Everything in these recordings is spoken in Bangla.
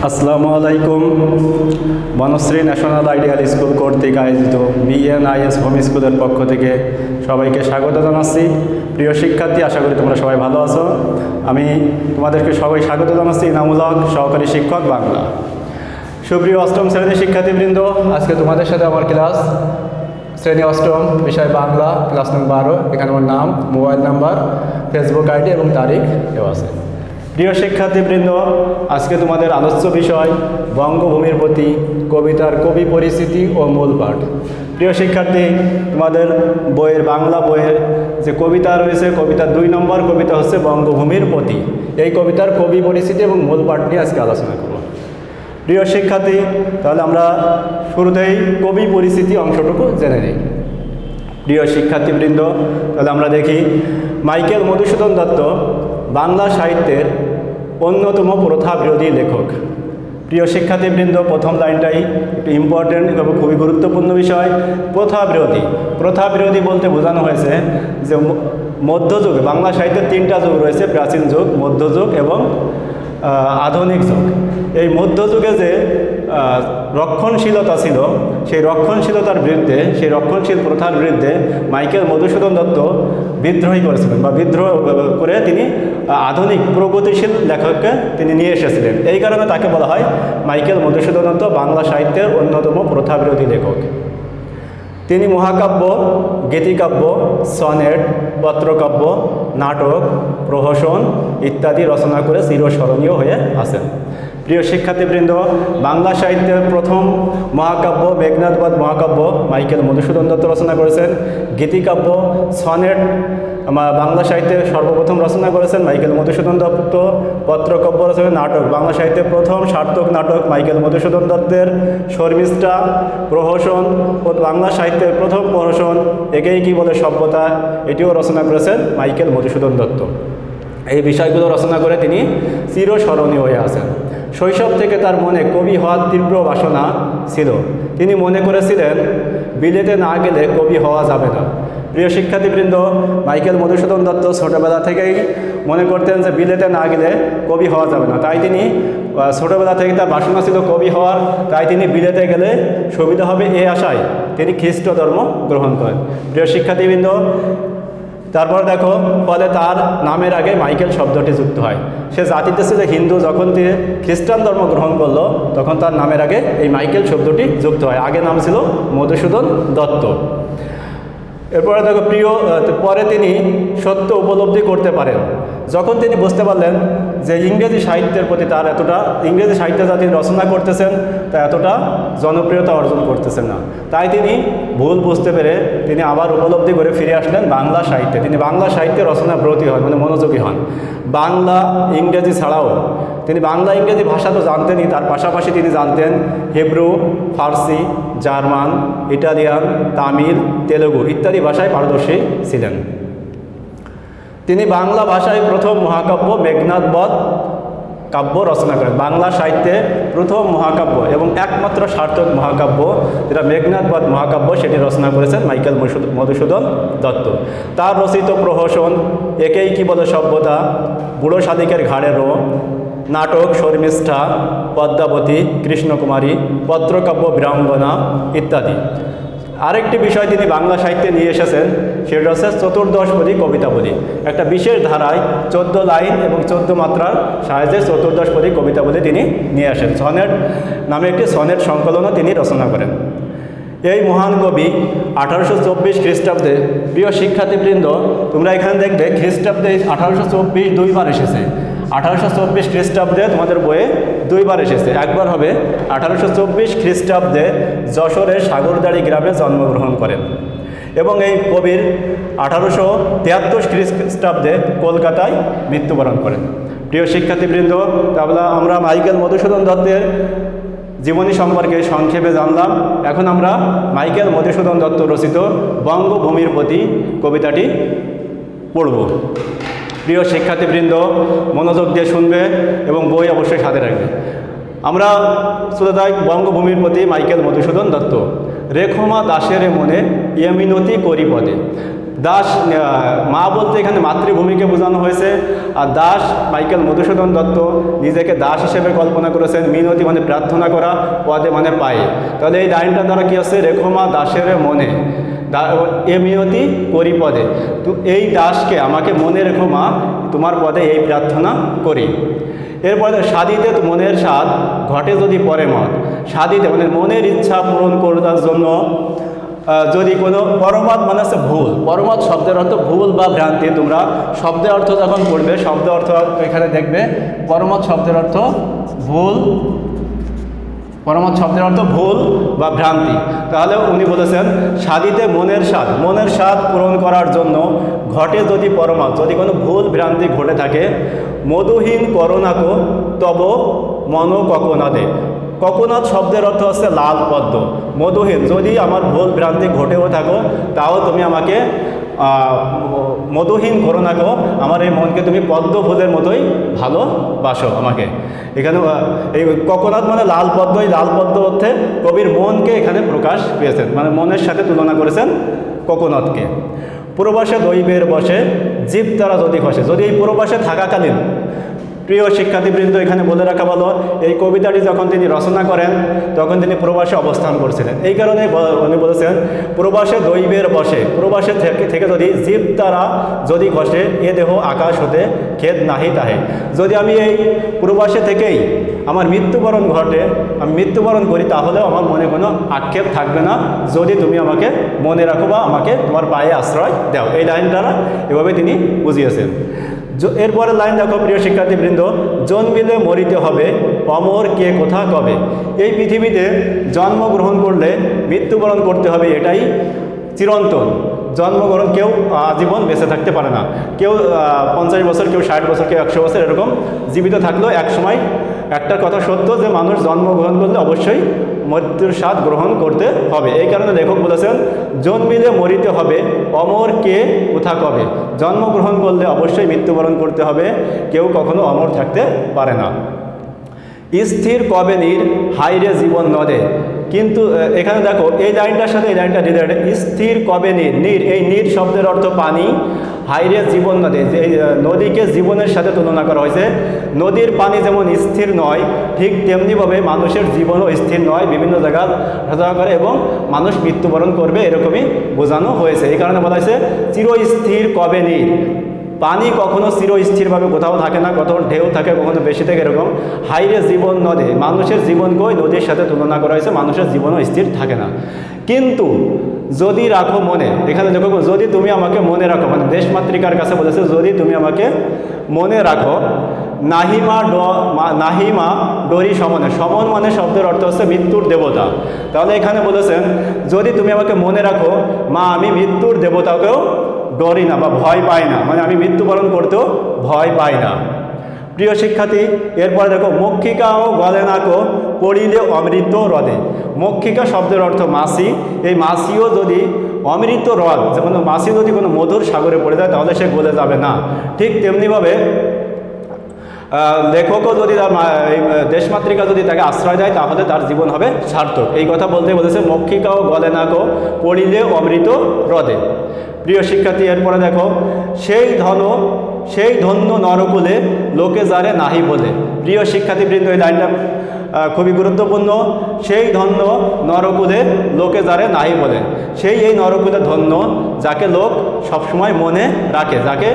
আসসালামু আলাইকুম। বনশ্রী ন্যাশনাল আইডিয়াল স্কুল কর্তৃক আয়োজিত বিএনআইএস হোম স্কুলের পক্ষ থেকে সবাইকে স্বাগত জানাচ্ছি। প্রিয় শিক্ষার্থী, আশা করি তোমরা সবাই ভালো আছো। আমি তোমাদেরকে সবাই স্বাগত জানাচ্ছি। ইনামুল হক, সহকারী শিক্ষক, বাংলা। সুপ্রিয় অষ্টম শ্রেণীর শিক্ষার্থীবৃন্দ, আজকে তোমাদের সাথে আমার ক্লাস শ্রেণী অষ্টম, বিষয় বাংলা, ক্লাস নম্বর 12। এখানে আমার নাম, মোবাইল নাম্বার, ফেসবুক আইডি এবং তারিখ দেওয়া আছে। প্রিয় শিক্ষার্থীবৃন্দ, আজকে তোমাদের আলোচ্য বিষয় বঙ্গভূমির প্রতি কবিতার কবি পরিস্থিতি ও মূল পাঠ। প্রিয় শিক্ষার্থী, তোমাদের বইয়ের বাংলা বইয়ের যে কবিতা রয়েছে, কবিতার 2 নম্বর কবিতা হচ্ছে বঙ্গভূমির প্রতি। এই কবিতার কবি পরিস্থিতি এবং মূল পাঠ নিয়ে আজকে আলোচনা করব। প্রিয় শিক্ষার্থী, তাহলে আমরা শুরুতেই কবি পরিস্থিতি অংশটুকু জেনে নিই। প্রিয় শিক্ষার্থীবৃন্দ, তাহলে আমরা দেখি, মাইকেল মধুসূদন দত্ত বাংলা সাহিত্যের অন্যতম প্রথা বিরোধী লেখক। প্রিয় শিক্ষার্থীবৃন্দ, প্রথম লাইনটাই একটু ইম্পর্টেন্ট এবং খুবই গুরুত্বপূর্ণ বিষয়। প্রথা বিরোধী। প্রথা বিরোধী বলতে বোঝানো হয়েছে যে মধ্যযুগে বাংলা সাহিত্যের 3টা যুগ রয়েছে, প্রাচীন যুগ, মধ্যযুগ এবং আধুনিক যুগ। এই মধ্যযুগে যে রক্ষণশীলতা ছিল, সেই রক্ষণশীলতার বিরুদ্ধে, সেই রক্ষণশীল প্রথার বিরুদ্ধে মাইকেল মধুসূদন দত্ত বিদ্রোহী করেছিলেন বা বিদ্রোহ করে তিনি আধুনিক প্রগতিশীল লেখককে তিনি নিয়ে এসেছিলেন। এই কারণে তাকে বলা হয় মাইকেল মধুসূদন দত্ত বাংলা সাহিত্যের অন্যতম প্রথা বিরোধী লেখক। তিনি মহাকাব্য, গীতিকাব্য, সনেট, পত্রকাব্য, নাটক, প্রহসন ইত্যাদি রচনা করে চিরস্মরণীয় হয়ে আছেন। প্রিয় শিক্ষার্থীবৃন্দ, বাংলা সাহিত্যের প্রথম মহাকাব্য মেঘনাদবধ মহাকাব্য মাইকেল মধুসূদন দত্ত রচনা করেছেন। গীতিকাব্য, সনেট বাংলা সাহিত্যে সর্বপ্রথম রচনা করেছেন মাইকেল মধুসূদন দত্ত। পত্রকাব্য রচনা, নাটক বাংলা সাহিত্যের প্রথম সার্থক নাটক মাইকেল মধুসূদন দত্তের। শর্মিষ্ঠা, প্রহসন ও বাংলা সাহিত্যের প্রথম প্রহসন একেই কি বলে সভ্যতা, এটিও রচনা করেছেন মাইকেল মধুসূদন দত্ত। এই বিষয়গুলো রচনা করে তিনি চিরস্মরণীয় হয়ে আছেন। শৈশব থেকে তার মনে কবি হওয়ার তীব্র বাসনা ছিল। তিনি মনে করেছিলেন বিলেতে না গেলে কবি হওয়া যাবে না। প্রিয় শিক্ষার্থীবৃন্দ, মাইকেল মধুসূদন দত্ত ছোটোবেলা থেকেই মনে করতেন যে বিলেতে না গেলে কবি হওয়া যাবে না। তাই তিনি ছোটোবেলা থেকে তার বাসনা ছিল কবি হওয়ার। তাই তিনি বিলেতে গেলে সুবিধা হবে এই আশায় তিনি খ্রিস্ট ধর্ম গ্রহণ করেন। প্রিয় শিক্ষার্থীবৃন্দ, তারপর দেখো, ফলে তার নামের আগে মাইকেল শব্দটি যুক্ত হয়। সে জাতিতে ছিল হিন্দু, যখন তিনি খ্রিস্টান ধর্ম গ্রহণ করলো তখন তার নামের আগে এই মাইকেল শব্দটি যুক্ত হয়। আগে নাম ছিল মধুসূদন দত্ত। এরপরে দেখো, পরে তিনি সত্য উপলব্ধি করতে পারেন যখন তিনি বুঝতে পারলেন যে ইংরেজি সাহিত্যের প্রতি তার এতটা, ইংরেজি সাহিত্য যা তিনি রচনা করতেছেন তা এতটা জনপ্রিয়তা অর্জন করতেছেন না। তাই তিনি ভুল বুঝতে পেরে তিনি আবার উপলব্ধি করে ফিরে আসলেন বাংলা সাহিত্যে। তিনি বাংলা সাহিত্যে রচনা ব্রতী হন, মানে মনোযোগী হন। বাংলা ইংরেজি ছাড়াও তিনি বাংলা ইংরেজি ভাষা তো জানতেনই, তার পাশাপাশি তিনি জানতেন হিব্রু, ফার্সি, জার্মান, ইটালিয়ান, তামিল, তেলুগু ইত্যাদি ভাষায় পারদর্শী ছিলেন। তিনি বাংলা ভাষায় প্রথম মহাকাব্য মেঘনাদবধ কাব্য রচনা করেন। বাংলা সাহিত্যে প্রথম মহাকাব্য এবং একমাত্র সার্থক মহাকাব্য যেটা মেঘনাদবধ মহাকাব্য, সেটি রচনা করেছেন মাইকেল মধুসূদন দত্ত। তার রচিত প্রহসন একেই কি বলে সভ্যতা, বুড়ো শালিকের ঘাড়ে রো, নাটক শর্মিষ্ঠা, পদ্মাবতী, কৃষ্ণকুমারী, পত্রকাব্য বীরাঙ্গনা ইত্যাদি। আরেকটি বিষয় তিনি বাংলা সাহিত্যে নিয়ে এসেছেন, সেটা হচ্ছে চতুর্দশপদী কবিতাবলী। একটা বিশেষ ধারায় 14 লাইন এবং 14 মাত্রার সাহায্যে চতুর্দশপদী কবিতাবলী তিনি নিয়ে আসেন। সনেট নামে একটি সনেট সংকলনও তিনি রচনা করেন। এই মহান কবি 1824 খ্রিস্টাব্দে, প্রিয় শিক্ষার্থীবৃন্দ তোমরা এখানে দেখবে খ্রিস্টাব্দে 1824 2বার এসেছে। 1824 খ্রিস্টাব্দে তোমাদের বইয়ে 2বার এসেছে। একবার হবে 1824 খ্রিস্টাব্দে যশোরের সাগরদাড়ি গ্রামে জন্মগ্রহণ করেন এবং এই কবির 1873 খ্রিস্টাব্দে কলকাতায় মৃত্যুবরণ করেন। প্রিয় শিক্ষার্থীবৃন্দ, তাহলে আমরা মাইকেল মধুসূদন দত্তের জীবনী সম্পর্কে সংক্ষেপে জানলাম। এখন আমরা মাইকেল মধুসূদন দত্ত রচিত বঙ্গভূমির প্রতি কবিতাটি পড়ব। প্রিয় শিক্ষার্থীবৃন্দ, মনোযোগ দিয়ে শুনবে এবং বই অবশ্যই সাথে রাখবে। আমরা চলে যাই বঙ্গভূমির প্রতি মাইকেল মধুসূদন দত্ত। রেখমা দাসের মনে ইয়ে মিনতি করি পদে। দাস মা বলতে এখানে মাতৃভূমিকে বোঝানো হয়েছে। আর দাস মাইকেল মধুসূদন দত্ত নিজেকে দাস হিসেবে কল্পনা করেছেন। মিনতি মানে প্রার্থনা করা, পদে মানে পায়ে। তাহলে এই লাইনটা দ্বারা কী হচ্ছে, রেখো মা দাসের মনে, এ মিনতি করি পদে, তো এই দাসকে আমাকে মনে রেখো মা, তোমার পদে এই প্রার্থনা করি। এরপরে সাধিতে মনের স্বাদ ঘটে যদি পরে মত, সাধিতে মানে মনের ইচ্ছা পূরণ করার জন্য যদি কোনো পরমাদ মানে হচ্ছে ভুল, পরমাদ শব্দের অর্থ ভুল বা ভ্রান্তি। তোমরা শব্দের অর্থ যখন পড়বে, শব্দ অর্থ এখানে দেখবে পরমাদ শব্দের অর্থ ভুল, পরমাদ শব্দের অর্থ ভুল বা ভ্রান্তি। তাহলে উনি বলেছেন সাধিতে মনের স্বাদ, মনের স্বাদ পূরণ করার জন্য ঘটে যদি পরমাদ, যদি কোনো ভুল ভ্রান্তি ঘটে থাকে, মধুহীন করোনাকো তব মন ককনাদে। ককনাদ শব্দের অর্থ হচ্ছে লাল পদ্ম। মধুহীন, যদি আমার ভুল ভ্রান্তি ঘটেও থাকো তাও তুমি আমাকে মধুহীন করো না গো, আমার এই মনকে তুমি পদ্ম ফুলের মতোই ভালোবাসো আমাকে। এখানে এই ককনাদ মানে লাল পদ্ম, এই লাল পদ্ম অর্থে কবির মনকে এখানে প্রকাশ পেয়েছেন, মানে মনের সাথে তুলনা করেছেন ককনাদকে। প্রবাসে দৈবের বসে জীব তারা যদি খসে, যদি এই প্রবাসে থাকাকালীন, প্রিয় শিক্ষার্থীবৃন্দ এখানে বলে রাখা ভালো, এই কবিতাটি যখন তিনি রচনা করেন তখন তিনি প্রবাসে অবস্থান করছিলেন। এই কারণে উনি বলেছেন প্রবাসে দৈবের বসে, প্রবাসে থেকে যদি জীব তারা যদি ঘষে, এ দেহ আকাশ হতে খেদ নাহি তাহে। যদি আমি এই প্রবাসে থেকেই আমার মৃত্যুবরণ ঘটে, আমি মৃত্যুবরণ করি, তাহলেও আমার মনে কোনো আক্ষেপ থাকবে না, যদি তুমি আমাকে মনে রাখো বা আমাকে তোমার পায়ে আশ্রয় দাও। এই লাইনটা এভাবে তিনি বুঝিয়েছেন। এরপরে লাইন দেখো প্রিয় শিক্ষার্থীবৃন্দ, জন্মিলে মরিতে হবে অমর কে কোথা কবে। এই পৃথিবীতে জন্মগ্রহণ করলে মৃত্যুবরণ করতে হবে, এটাই চিরন্তন। জন্মগ্রহণ কেউ আজীবন বেঁচে থাকতে পারে না, কেউ 50 বছর, কেউ 60 বছর, কেউ 100 বছর এরকম জীবিত থাকলেও এক সময় একটা কথা সত্য যে মানুষ জন্মগ্রহণ করলে অবশ্যই মৃত্যুর স্বাদ গ্রহণ করতে হবে। এই কারণে লেখক বলেছেন জন্মিলে মরিতে হবে অমর কে কোথা কবে। জন্মগ্রহণ করলে অবশ্যই মৃত্যুবরণ করতে হবে, কেউ কখনো অমর থাকতে পারে না। স্থির কবে নীর হাইরে জীবন নদে, কিন্তু এখানে দেখো এই লাইনটার সাথে এই লাইনটা রিলেটেড। স্থির কবে নীর, নীর এই নীর শব্দের অর্থ পানি, হাইরে জীবন নদী, যে নদীকে জীবনের সাথে তুলনা করা হয়েছে। নদীর পানি যেমন স্থির নয়, ঠিক তেমনিভাবে মানুষের জীবনও স্থির নয়, বিভিন্ন জায়গায় ঘোরাফেরা করে এবং মানুষ মৃত্যুবরণ করবে, এরকমই বোঝানো হয়েছে। এই কারণে বলা হয়েছে চিরস্থির কবে নীর। পানি কখনো চিরস্থিরভাবে কোথাও থাকে না, কত ঢেউ থাকে, কখনো বেশি থাকে, এরকম হাইরে জীবন নদে, মানুষের জীবনকেও নদীর সাথে তুলনা করা হয়েছে, মানুষের জীবনও স্থির থাকে না। কিন্তু যদি রাখো মনে, এখানে দেখো যদি তুমি আমাকে মনে রাখো, মানে দেশমাতৃকার কাছে বলেছে যদি তুমি আমাকে মনে রাখো, নাহিমা ডরি সমনে, সমন মানে শব্দের অর্থ হচ্ছে মৃত্যুর দেবতা। তাহলে এখানে বলেছেন যদি তুমি আমাকে মনে রাখো মা, আমি মৃত্যুর দেবতাকেও ডরি না বা ভয় পাই না, মানে আমি মৃত্যুবরণ করতেও ভয় পাই না। প্রিয় শিক্ষার্থী, এরপরে দেখো মক্ষিকা ও গলে নাকো পড়িলে অমৃত হ্রদে। মক্ষিকা শব্দের অর্থ মাছি, এই মাছিও যদি অমৃত হ্রদ, যেমন মাছি যদি কোনো মধুর সাগরে পড়ে যায় তাহলে সে গলে যাবে না, ঠিক তেমনিভাবে লেখকও যদি তার দেশমাতৃকা যদি তাকে আশ্রয় দেয় তাহলে তার জীবন হবে সার্থক। এই কথা বলতে বলেছে মক্ষিকা ও গলে নাকো পড়িলে অমৃত হ্রদে। প্রিয় শিক্ষার্থী, এরপরে দেখো সেই ধন্য নরকুলে লোকে যারে নাহি বলে। প্রিয় শিক্ষার্থীবৃন্দ এই লাইনটা খুবই গুরুত্বপূর্ণ। সেই ধন্য নরকুলে লোকে যারে নাহি বলে, সেই এই নরকুলে ধন্য যাকে লোক সবসময় মনে রাখে, যাকে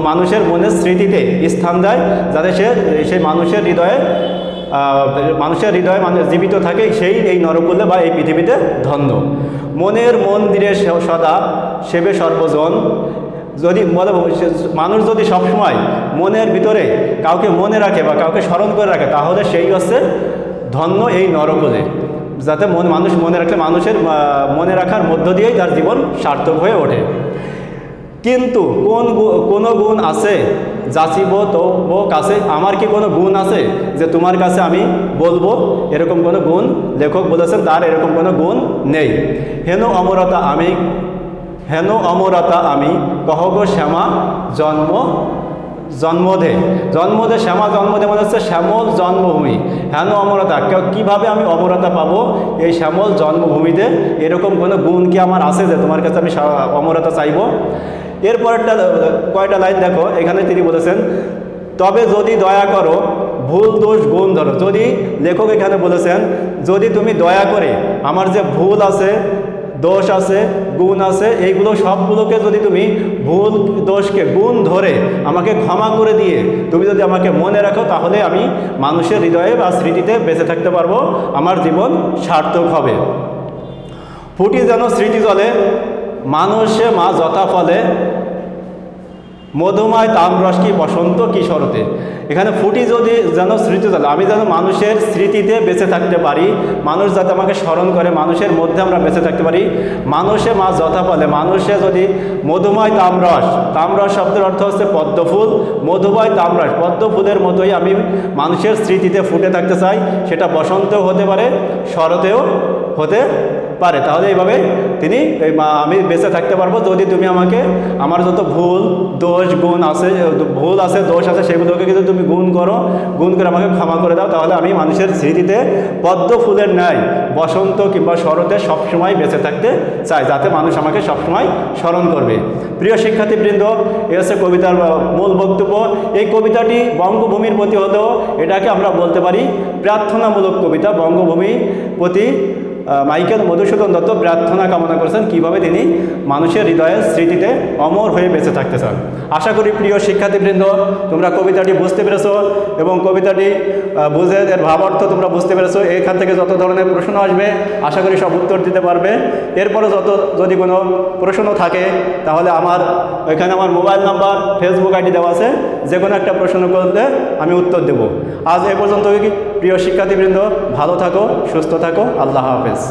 মানুষের মনের স্মৃতিতে স্থান দেয়, যাতে সেই মানুষের হৃদয়ে মানুষ জীবিত থাকে, সেই এই নরকুলে বা এই পৃথিবীতে ধন্য। মনের মন্দিরে সদা সেবে সর্বজন, যদি মানুষ যদি সবসময় মনের ভিতরে কাউকে মনে রাখে বা কাউকে স্মরণ করে রাখে তাহলে সেই হচ্ছে ধন্য এই নরকুলে। যাতে মানুষ মনে রাখলে মানুষের মনে রাখার মধ্য দিয়েই তার জীবন সার্থক হয়ে ওঠে। কিন্তু কোনো গুণ আছে যাচিব তো কাছে, আমার কি কোনো গুণ আছে যে তোমার কাছে আমি বলবো, এরকম কোনো গুণ লেখক বলেছেন তার এরকম কোনো গুণ নেই। হেন অমরতা আমি কহব শ্যামা জন্ম জন্মদে, জন্মদে শ্যামা জন্মদে মানে হচ্ছে শ্যামল জন্মভূমি, হেন অমরতা, কীভাবে আমি অমরতা পাবো এই শ্যামল জন্মভূমিতে, এরকম কোনো গুণ কি আমার আছে যে তোমার কাছে আমি অমরতা চাইব। এরপরেরটা কয়টা লাইন দেখো, এখানে তিনি বলেছেন তবে যদি দয়া করো ভুল দোষ গুণ ধরো। যদি লেখক এখানে বলেছেন যদি তুমি দয়া করে আমার যে ভুল আছে, দোষ আছে, গুণ আছে, এইগুলো সবগুলোকে যদি তুমি ভুল দোষকে গুণ ধরে আমাকে ক্ষমা করে দিয়ে তুমি যদি আমাকে মনে রাখো, তাহলে আমি মানুষের হৃদয়ে বা স্মৃতিতে বেঁচে থাকতে পারবো, আমার জীবন সার্থক হবে। ফুটি যেন স্মৃতি জলে মানুষে মা যথা ফলে, মধুময় তামরস কি বসন্ত কি শরতে। এখানে ফুটি যদি যেন স্মৃতি জলে, আমি যেন মানুষের স্মৃতিতে বেঁচে থাকতে পারি, মানুষ যাতে আমাকে স্মরণ করে, মানুষের মধ্যে আমরা বেঁচে থাকতে পারি। মানুষে মা যথা ফলে, মানুষে যদি মধুময় তামরস, তামরস শব্দের অর্থ হচ্ছে পদ্মফুল, মধুময় তামরস পদ্ম ফুলের মতোই আমি মানুষের স্মৃতিতে ফুটে থাকতে চাই, সেটা বসন্তেও হতে পারে, শরতেও হতে পারে। তাহলে এইভাবে তিনি আমি বেঁচে থাকতে পারবো যদি তুমি আমাকে আমার যত ভুল দোষ গুণ আছে, ভুল আছে দোষ আছে, সেগুলোকে কিন্তু তুমি গুণ করো, গুণ করে আমাকে ক্ষমা করে দাও, তাহলে আমি মানুষের স্মৃতিতে পদ্ম ফুলের ন্যায় বসন্ত কিংবা শরতে সবসময় বেঁচে থাকতে চাই, যাতে মানুষ আমাকে সবসময় স্মরণ করবে। প্রিয় শিক্ষার্থীবৃন্দ, এ হচ্ছে কবিতার মূল বক্তব্য। এই কবিতাটি বঙ্গভূমির প্রতি হলেও এটাকে আমরা বলতে পারি প্রার্থনামূলক কবিতা। বঙ্গভূমির প্রতি মাইকেল মধুসূদন দত্ত প্রার্থনা কামনা করেছেন, কিভাবে তিনি মানুষের হৃদয়ের স্মৃতিতে অমর হয়ে বেঁচে থাকতে চান। আশা করি প্রিয় শিক্ষার্থীবৃন্দ তোমরা কবিতাটি বুঝতে পেরেছো এবং কবিতাটি বুঝে এর ভাবার্থ তোমরা বুঝতে পেরেছো। এখান থেকে যত ধরনের প্রশ্ন আসবে আশা করি সব উত্তর দিতে পারবে। এরপরে যদি কোনো প্রশ্ন থাকে তাহলে এখানে আমার মোবাইল নাম্বার, ফেসবুক আইডি দেওয়া আছে, যে কোনো একটা প্রশ্ন করলে আমি উত্তর দেব। আজ এ পর্যন্ত প্রিয় শিক্ষার্থীবৃন্দ, ভালো থাকো, সুস্থ থাকো, আল্লাহ হাফেজ।